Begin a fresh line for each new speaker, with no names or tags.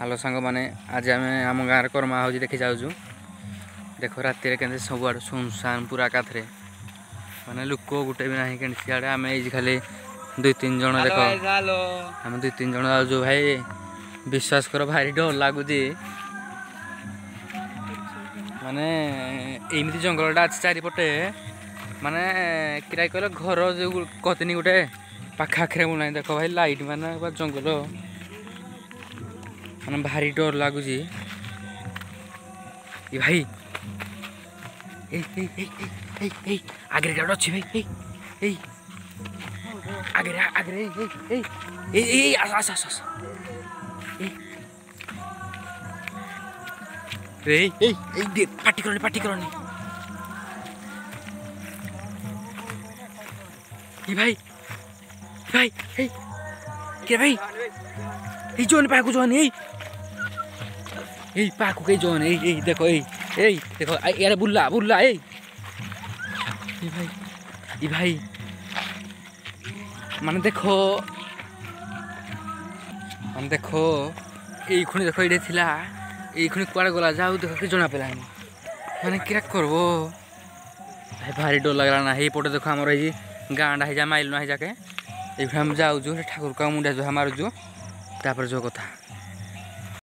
Hello सांग मैंने आज आम आम गाँव कर्मा हो देखी जाऊँ। देख राति के सबुआड़ सुनसान पूरा एकाथरे माने लोक गोटे भी ना कहीं सियाड़े आम खाली 2-3 जन देख आम 2-3 जन जाऊँ भाई विश्वास कर भारी डर लगुच माने एमती जंगलटा अच्छे चारिपटे माने किराए कहल घर जो कहते गोटे पाखाखे बुना देख भाई लाइट माने जंगल माने भारी डर लगुच भाई आगे अच्छी भाई आगे आगे आस आस आस पार्टी करनी भाई भाई क्या भाई जोन पाकू जोन पाकू कई जोन देखो देखो यार बुल्ला बुल्ला भाई माने देखो खुणी देखो ये थिला खुणी कुआड़े गला जाऊ देखो कि जना पानी माने क्या करबो भाई भारी डर लगला ना हे पटे देखो हमर ये गाँडा है जा माइल ना है जाके ये हम जाऊँ ठाकुर का मुंडा जो मारुजु तापर जो कथा।